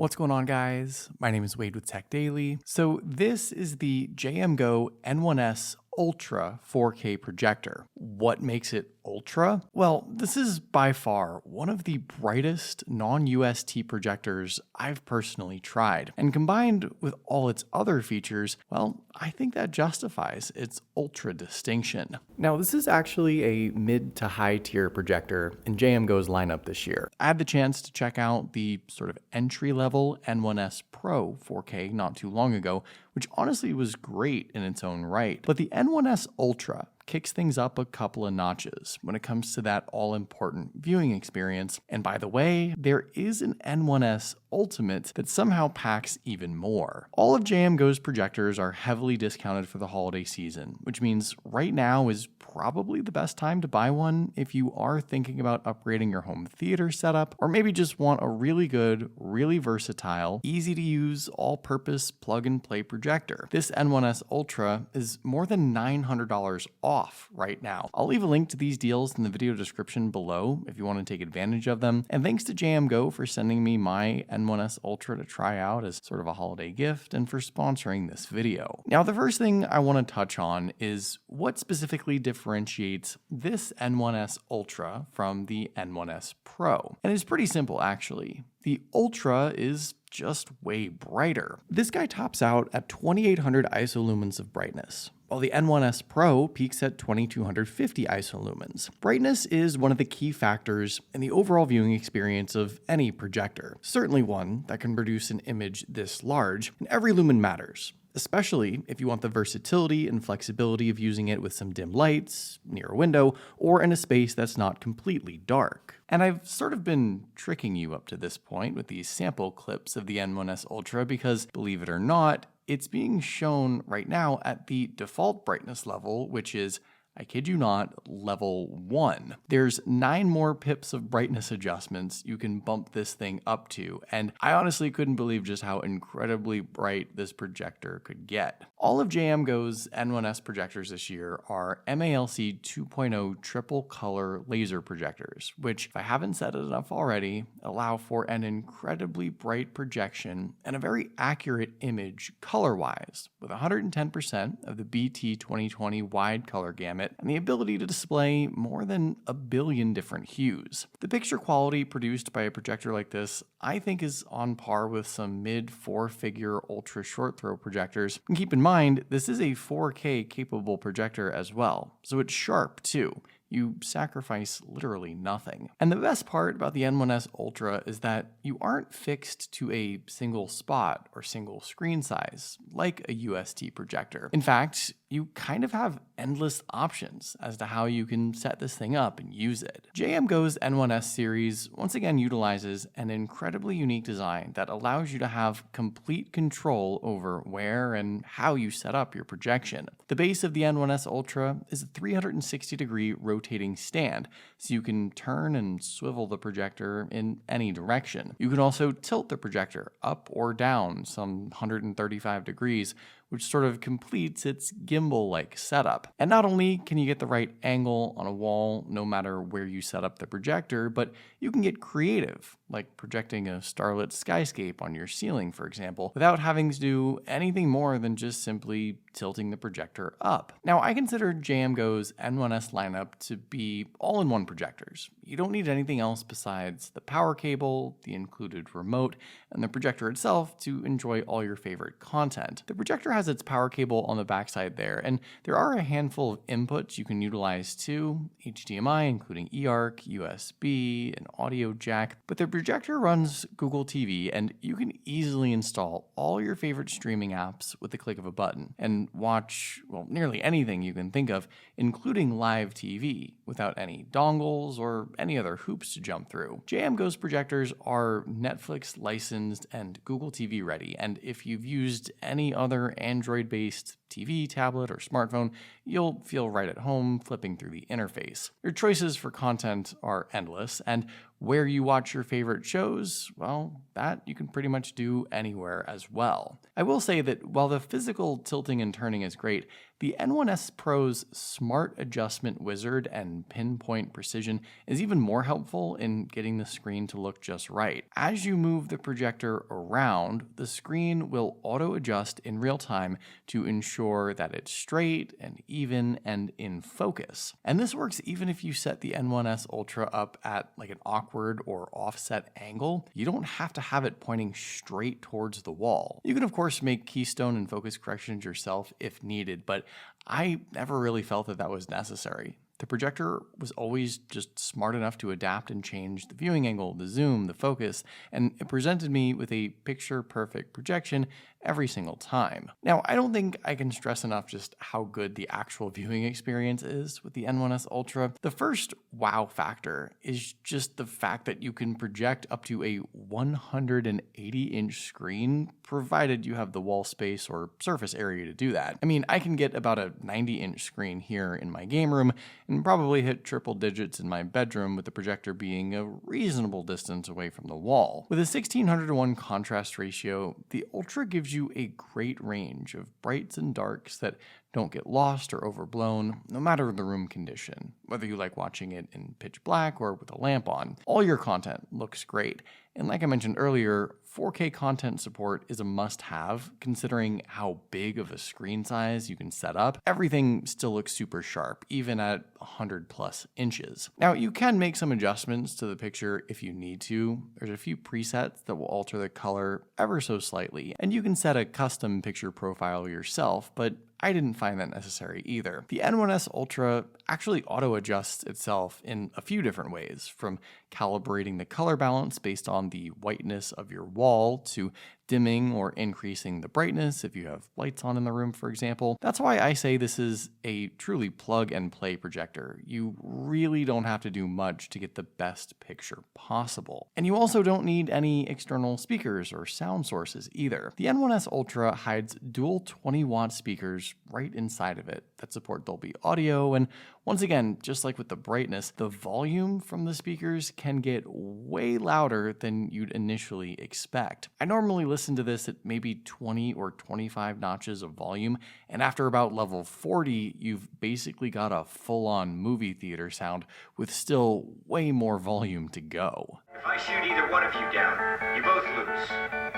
What's going on, guys? My name is Wade with TechDaily. So this is the JMGO N1S Ultra 4K projector. What makes it ultra? Well, this is by far one of the brightest non-UST projectors I've personally tried. And combined with all its other features, well, I think that justifies its ultra distinction. Now, this is actually a mid to high tier projector in JMGO's lineup this year. I had the chance to check out the sort of entry-level N1S Pro 4K not too long ago, which honestly was great in its own right. But the N1S Ultra kicks things up a couple of notches when it comes to that all-important viewing experience. And by the way, there is an N1S Ultimate that somehow packs even more. All of JMGO's projectors are heavily discounted for the holiday season, which means right now is probably the best time to buy one if you are thinking about upgrading your home theater setup, or maybe just want a really good, really versatile, easy to use, all-purpose plug-and-play projector. This N1S Ultra is more than $900 off right now. I'll leave a link to these deals in the video description below if you want to take advantage of them. And thanks to JMGO for sending me my N1S Ultra to try out as sort of a holiday gift and for sponsoring this video. Now, the first thing I want to touch on is what specifically differentiates this N1S Ultra from the N1S Pro. And it's pretty simple, actually. The Ultra is just way brighter. This guy tops out at 2800 ISO-lumens of brightness, while the N1S Pro peaks at 2250 ISO-lumens. Brightness is one of the key factors in the overall viewing experience of any projector, certainly one that can produce an image this large, and every lumen matters, especially if you want the versatility and flexibility of using it with some dim lights, near a window, or in a space that's not completely dark. And I've sort of been tricking you up to this point with these sample clips of the N1S Ultra because, believe it or not, it's being shown right now at the default brightness level, which is, I kid you not, level 1. There's 9 more pips of brightness adjustments you can bump this thing up to, and I honestly couldn't believe just how incredibly bright this projector could get. All of JMGO's N1S projectors this year are MALC 2.0 triple color laser projectors, which, if I haven't said it enough already, allow for an incredibly bright projection and a very accurate image color-wise, with 110% of the BT 2020 wide color gamut and the ability to display more than a billion different hues. The picture quality produced by a projector like this, I think, is on par with some mid-4-figure ultra short throw projectors. And keep in mind, this is a 4K capable projector as well, so it's sharp too. You sacrifice literally nothing. And the best part about the N1S Ultra is that you aren't fixed to a single spot or single screen size, like a UST projector. In fact, you kind of have endless options as to how you can set this thing up and use it. JMGO's N1S series once again utilizes an incredibly unique design that allows you to have complete control over where and how you set up your projection. The base of the N1S Ultra is a 360-degree rotating stand, so you can turn and swivel the projector in any direction. You can also tilt the projector up or down some 135 degrees, which sort of completes its gimbal-like setup. And not only can you get the right angle on a wall no matter where you set up the projector, but you can get creative, like projecting a starlit skyscape on your ceiling, for example, without having to do anything more than just simply tilting the projector up. Now, I consider JMGO's N1S lineup to be all-in-one projectors. You don't need anything else besides the power cable, the included remote, and the projector itself to enjoy all your favorite content. The projector has its power cable on the backside there, and there are a handful of inputs you can utilize too: HDMI, including eARC, USB, an audio jack, but the projector runs Google TV, and you can easily install all your favorite streaming apps with the click of a button, and watch, well, nearly anything you can think of, including live TV, without any dongles or any other hoops to jump through. JMGO's projectors are Netflix licensed and Google TV ready, and if you've used any other Android-based TV, tablet, or smartphone, you'll feel right at home flipping through the interface. Your choices for content are endless, and where you watch your favorite shows, well, that you can pretty much do anywhere as well. I will say that while the physical tilting and turning is great, The N1S Pro's Smart Adjustment Wizard and pinpoint precision is even more helpful in getting the screen to look just right. As you move the projector around, the screen will auto-adjust in real time to ensure that it's straight and even and in focus. And this works even if you set the N1S Ultra up at like an awkward or offset angle. You don't have to have it pointing straight towards the wall. You can of course make keystone and focus corrections yourself if needed, but I never really felt that that was necessary. The projector was always just smart enough to adapt and change the viewing angle, the zoom, the focus, and it presented me with a picture-perfect projection every single time. Now, I don't think I can stress enough just how good the actual viewing experience is with the N1S Ultra. The first wow factor is just the fact that you can project up to a 180-inch screen, provided you have the wall space or surface area to do that. I mean, I can get about a 90-inch screen here in my game room and probably hit triple digits in my bedroom with the projector being a reasonable distance away from the wall. With a 1600:1 contrast ratio, the Ultra gives you a great range of brights and darks that don't get lost or overblown, no matter the room condition. Whether you like watching it in pitch black or with a lamp on, all your content looks great. And like I mentioned earlier, 4K content support is a must-have, considering how big of a screen size you can set up. Everything still looks super sharp, even at 100+ inches. Now, you can make some adjustments to the picture if you need to. There's a few presets that will alter the color ever so slightly, and you can set a custom picture profile yourself, but I didn't find that necessary either. The N1S Ultra actually auto-adjusts itself in a few different ways, from calibrating the color balance based on the whiteness of your wall to dimming or increasing the brightness if you have lights on in the room, for example. That's why I say this is a truly plug-and-play projector. You really don't have to do much to get the best picture possible. And you also don't need any external speakers or sound sources either. The N1S Ultra hides dual 20-watt speakers right inside of it that support Dolby Audio, and once again, just like with the brightness, the volume from the speakers can get way louder than you'd initially expect. I normally listen to this at maybe 20 or 25 notches of volume, and after about level 40, you've basically got a full-on movie theater sound with still way more volume to go. If I shoot either one of you down, you both lose.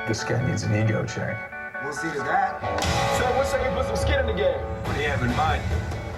This guy needs an ego check. We'll see to that. So what say we put some skin in the game? What do you have in mind?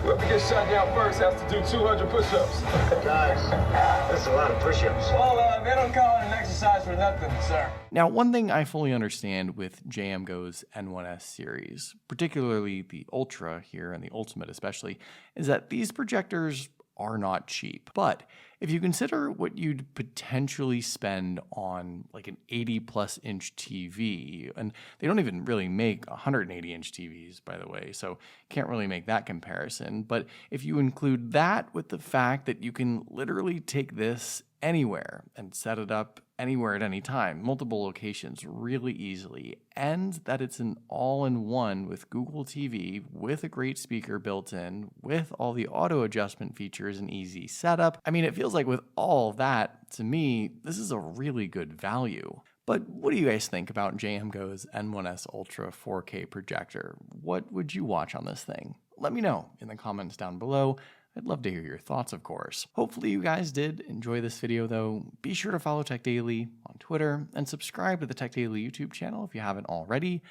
Whoever gets shot down first has to do 200 push-ups. Guys, that's a lot of push-ups. Well, they don't call it an exercise for nothing, sir. Now, one thing I fully understand with JMGO's N1S series, particularly the Ultra here and the Ultimate especially, is that these projectors are not cheap. But if you consider what you'd potentially spend on like an 80+ inch TV, and they don't even really make 180-inch TVs, by the way, so can't really make that comparison. But if you include that with the fact that you can literally take this anywhere and set it up anywhere at any time, multiple locations really easily, and that it's an all-in-one with Google TV, with a great speaker built in, with all the auto adjustment features and easy setup. I mean, it feels like with all of that, to me, this is a really good value. But what do you guys think about JMGO's N1S Ultra 4K projector? What would you watch on this thing? Let me know in the comments down below. I'd love to hear your thoughts, of course. Hopefully you guys did enjoy this video, though. Be sure to follow TechDaily on Twitter and subscribe to the TechDaily YouTube channel if you haven't already,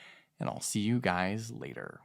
and I'll see you guys later.